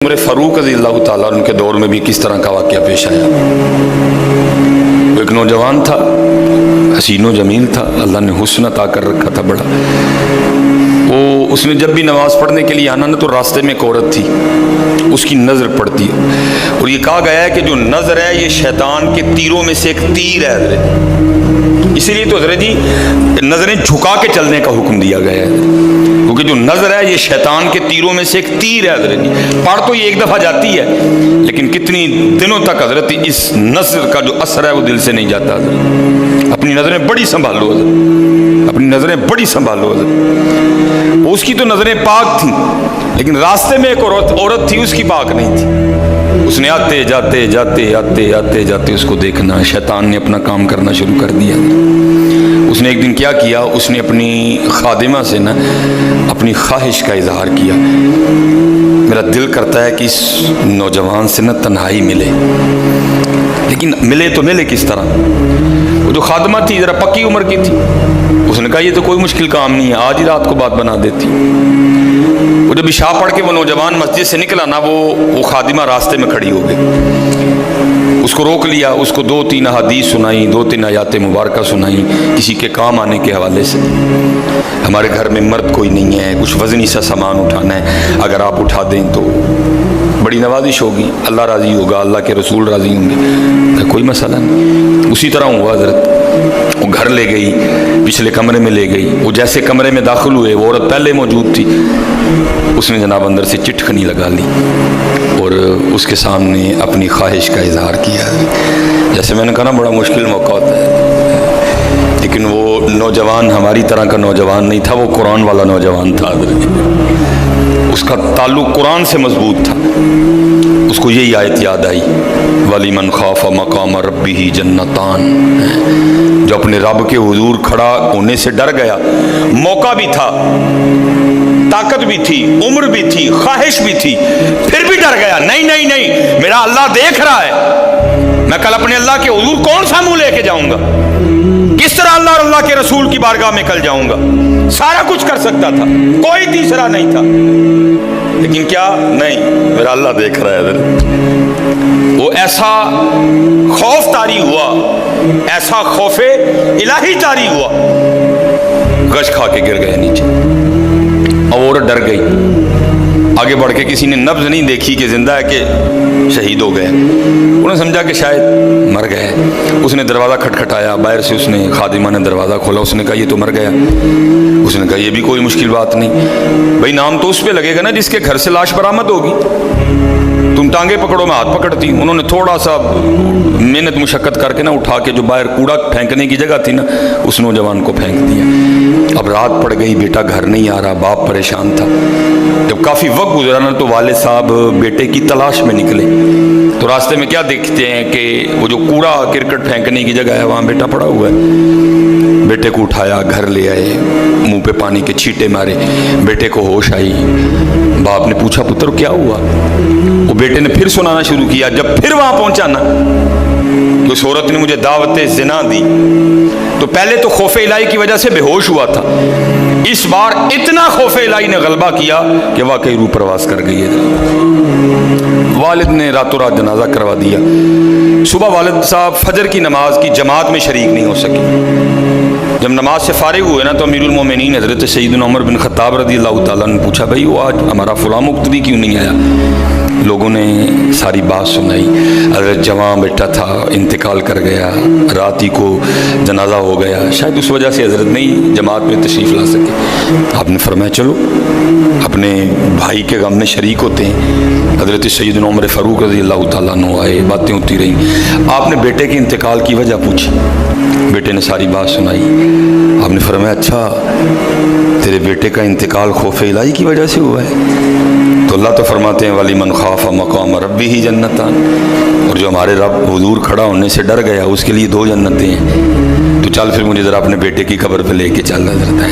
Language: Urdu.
عمر فاروق رضی اللہ تعالیٰ ان کے دور میں بھی کس طرح کا واقعہ پیش آیا۔ ایک نوجوان تھا، حسین و جمیل تھا، اللہ نے حسن عطا کر رکھا تھا بڑا۔ اس نے جب بھی نماز پڑھنے کے لیے آنا نا تو راستے میں ایک عورت تھی، اس کی نظر پڑتی ہے، اور یہ کہا گیا ہے کہ جو نظر ہے یہ شیطان کے تیروں میں سے ایک تیر ہے حضرت۔ اسی لیے تو حضرت جی نظریں جھکا کے چلنے کا حکم دیا گیا ہے، کیونکہ جو نظر ہے یہ شیطان کے تیروں میں سے ایک تیر ہے حضرت جی۔ پڑھ تو یہ ایک دفعہ جاتی ہے لیکن کتنی دنوں تک حضرت اس نظر کا جو اثر ہے وہ دل سے نہیں جاتا حضرت۔ اپنی نظریں بڑی سنبھالو حضرت، اپنی نظریں بڑی سنبھالو حضرت۔ اس کی تو نظریں پاک تھیں لیکن راستے میں ایک عورت تھی، اس کی پاک نہیں تھی۔ اس نے آتے جاتے جاتے آتے آتے جاتے اس کو دیکھنا، شیطان نے اپنا کام کرنا شروع کر دیا۔ اس نے ایک دن کیا کیا، اس نے اپنی خادمہ سے نا اپنی خواہش کا اظہار کیا، میرا دل کرتا ہے کہ اس نوجوان سے نا تنہائی ملے، لیکن ملے تو ملے کس طرح؟ وہ جو خادمہ تھی ذرا پکی عمر کی تھی، اس نے کہا یہ تو کوئی مشکل کام نہیں ہے، آج ہی رات کو بات بنا دیتی۔ وہ جب عشاء پڑھ کے وہ نوجوان مسجد سے نکلا نا، وہ خادمہ راستے میں کھڑی ہو گئی، اس کو روک لیا، اس کو 2-3 احادیث سنائی، 2-3 آیات مبارکہ سنائی کسی کے کام آنے کے حوالے سے۔ ہمارے گھر میں مرد کوئی نہیں ہے، کچھ وزنی سا سامان اٹھانا ہے، اگر آپ اٹھا دیں تو بڑی نوازش ہوگی، اللہ راضی ہوگا، اللہ کے رسول راضی ہوں گے، کوئی مسئلہ نہیں۔ اسی طرح ہوا حضرت، وہ گھر لے گئی، پچھلے کمرے میں لے گئی۔ وہ جیسے کمرے میں داخل ہوئے، وہ عورت پہلے موجود تھی، اس نے جناب اندر سے چٹکنی لگا لی اور اس کے سامنے اپنی خواہش کا اظہار کیا۔ جیسے میں نے کہا نا بڑا مشکل موقع ہوتا ہے، لیکن وہ نوجوان ہماری طرح کا نوجوان نہیں تھا، وہ قرآن والا نوجوان تھا، اس کا تعلق قرآن سے مضبوط تھا۔ اس کو یہی آیت یاد آئی، وَلِمَنْ خَافَ مَقَامَ رَبِّهِ جَنَّتَانِ، جو اپنے رب کے حضور کھڑا ہونے سے ڈر گیا، موقع بھی تھا، طاقت بھی تھی، عمر بھی تھی، خواہش بھی تھی، پھر بھی ڈر گیا، نہیں میرا اللہ دیکھ رہا ہے، میں کل اپنے اللہ کے حضور کون سا منہ لے کے جاؤں گا، کس طرح اللہ اور اللہ کے رسول کی بارگاہ میں کل جاؤں گا، سارا کچھ کر سکتا تھا، کوئی تیسرا نہیں تھا، لیکن کیا نہیں، میرا اللہ دیکھ رہا ہے۔ وہ ایسا خوف طاری ہوا، ایسا خوف الہی طاری ہوا، گش کھا کے گر گئے نیچے، اور عورت ڈر گئی، آگے بڑھ کے کسی نے نبض نہیں دیکھی کہ زندہ ہے کہ شہید ہو گئے، انہوں نے سمجھا کہ شاید مر گئے۔ اس نے دروازہ کھٹکھٹایا، باہر سے اس نے خادمہ نے دروازہ کھولا، اس نے کہا یہ تو مر گیا۔ اس نے کہا یہ بھی کوئی مشکل بات نہیں، بھائی نام تو اس پہ لگے گا نا جس کے گھر سے لاش برآمد ہوگی، تم ٹانگے پکڑو میں ہاتھ پکڑتی۔ انہوں نے تھوڑا سا محنت مشقت کر کے نا اٹھا کے جو باہر کوڑا پھینکنے کی جگہ تھی نا، اس نوجوان کو پھینک دیا۔ اب رات پڑ گئی، بیٹا گھر نہیں آ رہا، باپ پریشان تھا۔ جب کافی وقت گزرا نا تو والد صاحب بیٹے کی تلاش میں نکلے، تو راستے میں کیا دیکھتے ہیں کہ وہ جو کوڑا کرکٹ پھینکنے کی جگہ ہے وہاں بیٹا پڑا ہوا ہے۔ بیٹے کو اٹھایا، گھر لے آئے، منہ پہ پانی کے چھینٹے مارے، بیٹے کو ہوش آئی۔ باپ نے پوچھا پتر کیا ہوا؟ وہ بیٹے نے پھر سنانا شروع کیا۔ جب پھر وہاں پہنچا نا تو اس عورت نے مجھے دعوت زنا دی، تو پہلے تو خوف الہی کی وجہ سے بے ہوش ہوا تھا، اس بار اتنا خوف الہی نے غلبہ کیا کہ واقعی روح پرواز کر گئی ہے۔ والد نے راتوں رات جنازہ کروا دیا۔ صبح والد صاحب فجر کی نماز کی جماعت میں شریک نہیں ہو سکے۔ جب نماز سے فارغ ہوئے نا تو امیر المومنین حضرت سیدنا عمر بن خطاب رضی اللہ تعالیٰ نے پوچھا بھائی وہ آج ہمارا فلاں مقتدی کیوں نہیں آیا؟ لوگوں نے ساری بات سنائی، حضرت جوان بیٹا تھا، انتقال کر گیا، رات ہی کو جنازہ ہو گیا، شاید اس وجہ سے حضرت نہیں جماعت میں تشریف لا سکے۔ آپ نے فرمایا چلو اپنے بھائی کے غم میں شریک ہوتے ہیں۔ حضرت سیدنا عمر فاروق رضی اللہ تعالیٰ عنہ آئے، باتیں ہوتی رہیں، آپ نے بیٹے کے انتقال کی وجہ پوچھی، بیٹے نے ساری بات سنائی۔ آپ نے فرمایا اچھا تیرے بیٹے کا انتقال خوف الہی کی وجہ سے ہوا ہے؟ تو اللہ تو فرماتے ہیں وَلِمَنْ خَافَ مَقَامَ رَبِّهِ جَنَّتَانِ، اور جو ہمارے رب حضور کھڑا ہونے سے ڈر گیا اس کے لیے 2 جنتیں ہیں۔ تو چل پھر مجھے ذرا اپنے بیٹے کی قبر پہ لے کے چل حضرت ہے۔